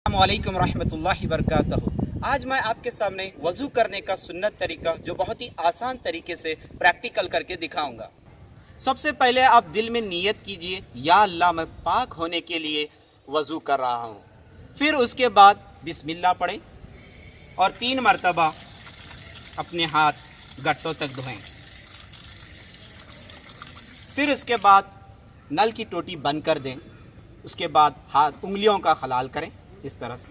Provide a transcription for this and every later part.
अस्सलामुअलैकुम रहमतुल्लाहि वबरकातुहू। आज मैं आपके सामने वज़ू करने का सुन्नत तरीका जो बहुत ही आसान तरीके से प्रैक्टिकल करके दिखाऊंगा। सबसे पहले आप दिल में नीयत कीजिए, या अल्लाह मैं पाक होने के लिए वज़ू कर रहा हूँ। फिर उसके बाद बिस्मिल्लाह पढ़ें और 3 मरतबा अपने हाथ गट्टों तक धोएं। फिर उसके बाद नल की टोटी बंद कर दें। उसके बाद हाथ उंगलियों का खलाल करें, इस तरह से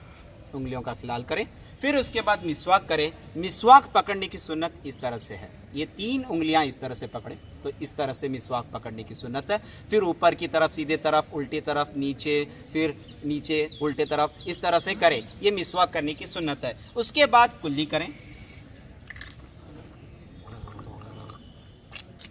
उंगलियों का खलाल करें। फिर उसके बाद मिसवाक करें। मिसवाक पकड़ने की सुन्नत इस तरह से है, ये 3 उंगलियां इस तरह से पकड़ें, तो इस तरह से मिसवाक पकड़ने की सुन्नत है। फिर ऊपर की तरफ, सीधे तरफ, उल्टी तरफ, नीचे, फिर नीचे, उल्टे तरफ, इस तरह से करें। ये मिसवाक करने की सुन्नत है। उसके बाद कुल्ली करें।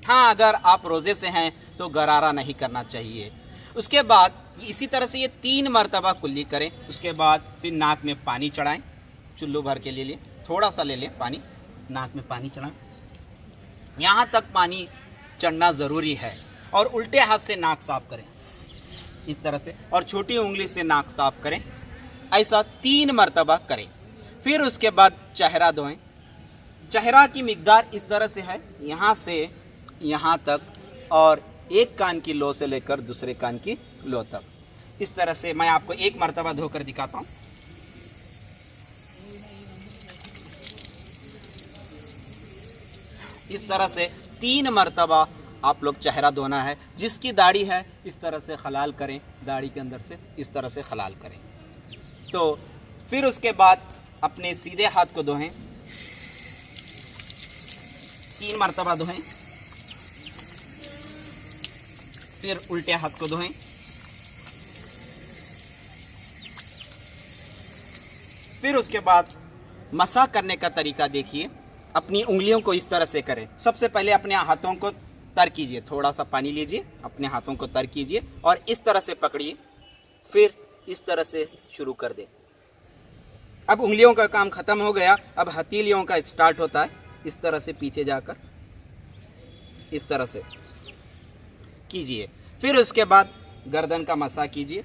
हाँ, अगर आप रोज़े से हैं तो गरारा नहीं करना चाहिए। उसके बाद इसी तरह से ये 3 मरतबा कुल्ली करें। उसके बाद फिर नाक में पानी चढ़ाएं, चुल्लू भर के ले लें, थोड़ा सा ले लें पानी, नाक में पानी चढ़ाएं। यहाँ तक पानी चढ़ना ज़रूरी है। और उल्टे हाथ से नाक साफ़ करें, इस तरह से, और छोटी उंगली से नाक साफ़ करें। ऐसा 3 मरतबा करें। फिर उसके बाद चेहरा धोएं। चेहरा की मिकदार इस तरह से है, यहाँ से यहाँ तक, और एक कान की लो से लेकर दूसरे कान की लो तक। इस तरह से मैं आपको 1 मरतबा धोकर दिखाता हूँ। इस तरह से 3 मरतबा आप लोग चेहरा धोना है। जिसकी दाढ़ी है इस तरह से खलाल करें, दाढ़ी के अंदर से इस तरह से खलाल करें। तो फिर उसके बाद अपने सीधे हाथ को धोएं, 3 मरतबा धोएं। फिर उल्टे हाथ को धोएं। फिर उसके बाद मसा करने का तरीका देखिए। अपनी उंगलियों को इस तरह से करें। सबसे पहले अपने हाथों को तर कीजिए, थोड़ा सा पानी लीजिए, अपने हाथों को तर कीजिए और इस तरह से पकड़िए। फिर इस तरह से शुरू कर दें। अब उंगलियों का काम ख़त्म हो गया। अब हथेलियों का स्टार्ट होता है, इस तरह से पीछे जाकर इस तरह से कीजिए। फिर उसके बाद गर्दन का मसा कीजिए।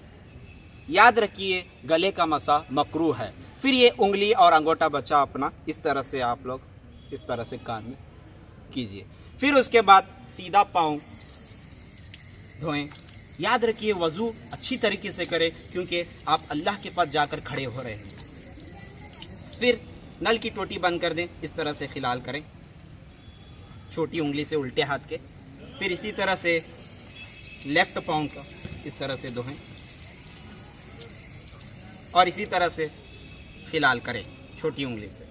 याद रखिए, गले का मसा मकरूह है। फिर ये उंगली और अंगूठा बचा अपना, इस तरह से आप लोग इस तरह से कान में कीजिए। फिर उसके बाद सीधा पाँव धोएं। याद रखिए, वज़ू अच्छी तरीके से करें क्योंकि आप अल्लाह के पास जाकर खड़े हो रहे हैं। फिर नल की टोटी बंद कर दें, इस तरह से खिलाल करें, छोटी उंगली से उल्टे हाथ के। फिर इसी तरह से लेफ्ट पाँव का इस तरह से धोएं और इसी तरह से खिलाल करें छोटी उंगली से।